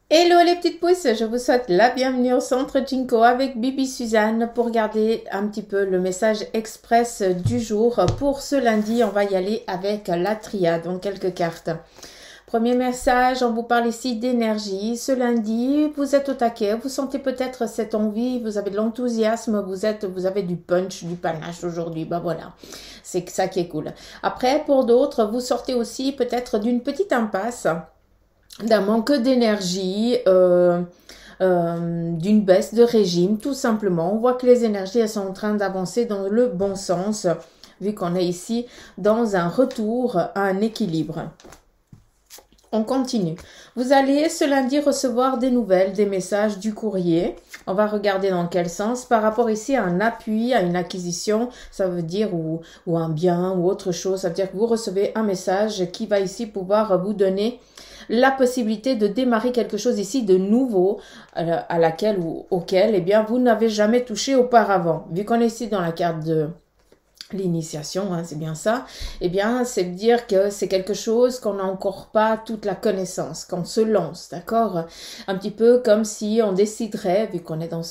Hello les petites pousses, je vous souhaite la bienvenue au centre Jinko avec Bibi Suzanne pour regarder un petit peu le message express du jour. Pour ce lundi, on va y aller avec la triade, donc quelques cartes. Premier message, on vous parle ici d'énergie. Ce lundi, vous êtes au taquet, vous sentez peut-être cette envie, vous avez de l'enthousiasme, vous avez du punch, du panache aujourd'hui. Ben voilà, c'est ça qui est cool. Après, pour d'autres, vous sortez aussi peut-être d'une petite impasse, d'un manque d'énergie, d'une baisse de régime, tout simplement. On voit que les énergies elles sont en train d'avancer dans le bon sens, vu qu'on est ici dans un retour à un équilibre. On continue. Vous allez ce lundi recevoir des nouvelles, des messages, du courrier. On va regarder dans quel sens. Par rapport ici à un appui, à une acquisition, ça veut dire ou un bien ou autre chose. Ça veut dire que vous recevez un message qui va ici pouvoir vous donner la possibilité de démarrer quelque chose ici de nouveau à laquelle ou auquel eh bien, vous n'avez jamais touché auparavant. Vu qu'on est ici dans la carte de l'initiation, hein, c'est bien ça, eh bien, c'est dire que c'est quelque chose qu'on n'a encore pas toute la connaissance, qu'on se lance, d'accord? Un petit peu comme si on déciderait, vu qu'on est dans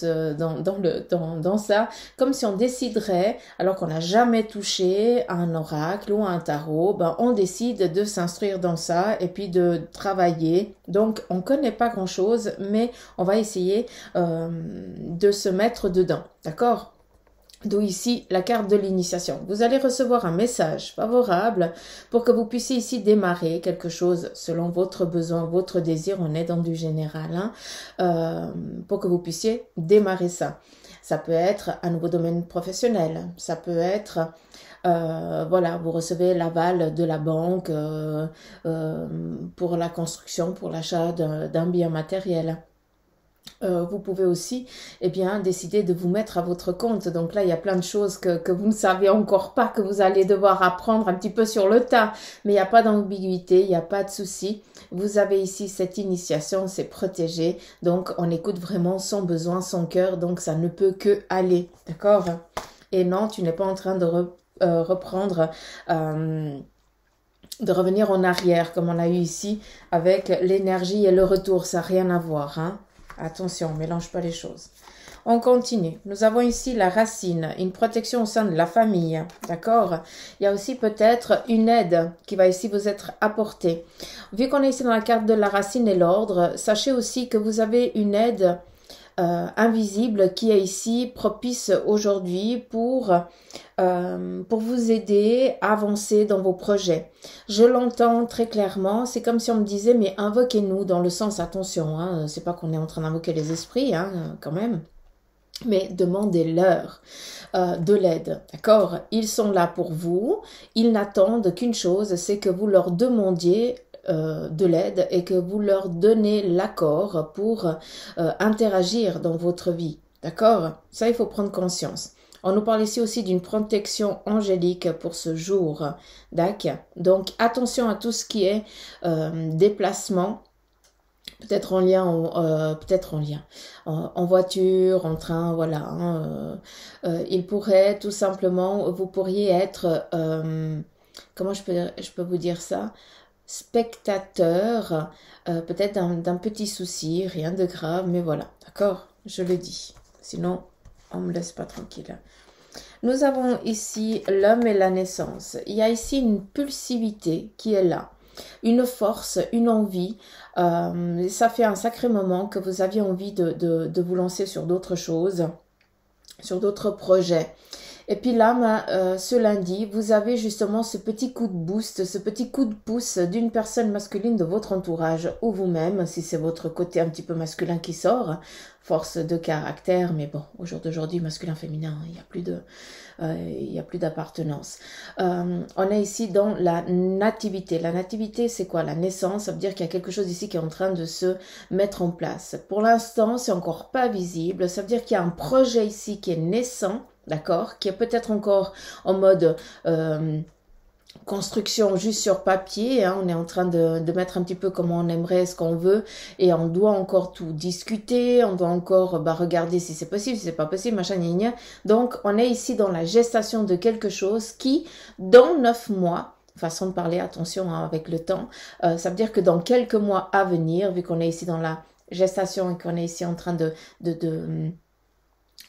ça, comme si on déciderait, alors qu'on n'a jamais touché à un oracle ou à un tarot, ben, on décide de s'instruire dans ça et puis de travailler. Donc, on connaît pas grand chose, mais on va essayer de se mettre dedans, d'accord? D'où ici la carte de l'initiation. Vous allez recevoir un message favorable pour que vous puissiez ici démarrer quelque chose selon votre besoin, votre désir. On est dans du général, hein, pour que vous puissiez démarrer ça. Ça peut être un nouveau domaine professionnel. Ça peut être, voilà, vous recevez l'aval de la banque pour la construction, pour l'achat d'un bien matériel. Vous pouvez aussi eh bien, décider de vous mettre à votre compte. Donc là, il y a plein de choses que vous ne savez encore pas, que vous allez devoir apprendre un petit peu sur le tas. Mais il n'y a pas d'ambiguïté, il n'y a pas de souci. Vous avez ici cette initiation, c'est protégé. Donc, on écoute vraiment son besoin, son cœur. Donc, ça ne peut que aller. D'accord? Et non, tu n'es pas en train de reprendre... de revenir en arrière, comme on a eu ici, avec l'énergie et le retour. Ça n'a rien à voir, hein? Attention, on ne mélange pas les choses. On continue. Nous avons ici la racine, une protection au sein de la famille. D'accord? Il y a aussi peut-être une aide qui va ici vous être apportée. Vu qu'on est ici dans la carte de la racine et l'ordre, sachez aussi que vous avez une aide invisible qui est ici propice aujourd'hui pour vous aider à avancer dans vos projets. Je l'entends très clairement, c'est comme si on me disait mais invoquez-nous dans le sens, attention, hein, c'est pas qu'on est en train d'invoquer les esprits, hein, quand même, mais demandez-leur de l'aide, d'accord? Ils sont là pour vous, ils n'attendent qu'une chose, c'est que vous leur demandiez de l'aide et que vous leur donnez l'accord pour interagir dans votre vie. D'accord? Ça, il faut prendre conscience. On nous parle ici aussi d'une protection angélique pour ce jour. D'accord? Donc, attention à tout ce qui est déplacement. Peut-être en lien, en voiture, en train, voilà. Hein, il pourrait tout simplement, vous pourriez être, comment je peux vous dire ça? Spectateur, peut-être d'un petit souci, rien de grave, mais voilà, d'accord, je le dis. Sinon, on me laisse pas tranquille. Nous avons ici l'homme et la naissance. Il y a ici une pulsivité qui est là, une force, une envie. Ça fait un sacré moment que vous aviez envie de vous lancer sur d'autres choses, sur d'autres projets. Et puis là, ce lundi, vous avez justement ce petit coup de boost, ce petit coup de pouce d'une personne masculine de votre entourage ou vous-même, si c'est votre côté un petit peu masculin qui sort, force de caractère, mais bon, au jour d'aujourd'hui, masculin-féminin, il n'y a plus d'appartenance. On est ici dans la nativité. La nativité, c'est quoi? La naissance, ça veut dire qu'il y a quelque chose ici qui est en train de se mettre en place. Pour l'instant, c'est encore pas visible, ça veut dire qu'il y a un projet ici qui est naissant, d'accord, qui est peut-être encore en mode construction juste sur papier, hein, on est en train de mettre un petit peu comment on aimerait, ce qu'on veut, et on doit encore tout discuter, on doit encore regarder si c'est possible, si c'est pas possible, machin, gna. Donc on est ici dans la gestation de quelque chose qui, dans 9 mois, façon de parler, attention hein, avec le temps. Ça veut dire que dans quelques mois à venir, vu qu'on est ici dans la gestation et qu'on est ici en train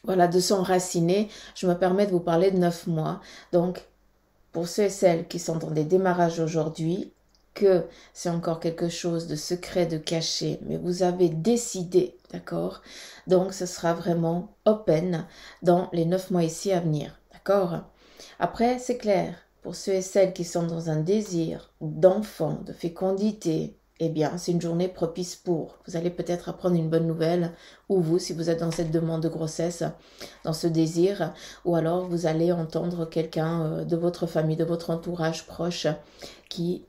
voilà, de s'enraciner, je me permets de vous parler de 9 mois. Donc, pour ceux et celles qui sont dans des démarrages aujourd'hui, que c'est encore quelque chose de secret, de caché, mais vous avez décidé, d'accord? Donc, ce sera vraiment open dans les 9 mois ici à venir, d'accord? Après, c'est clair, pour ceux et celles qui sont dans un désir d'enfant, de fécondité, eh bien, c'est une journée propice pour. Vous allez peut-être apprendre une bonne nouvelle, ou vous, si vous êtes dans cette demande de grossesse, dans ce désir, ou alors vous allez entendre quelqu'un de votre famille, de votre entourage proche, qui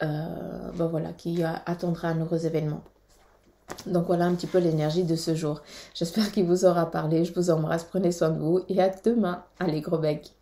attendra un heureux événement. Donc voilà un petit peu l'énergie de ce jour. J'espère qu'il vous aura parlé. Je vous embrasse, prenez soin de vous et à demain. Allez, gros bec.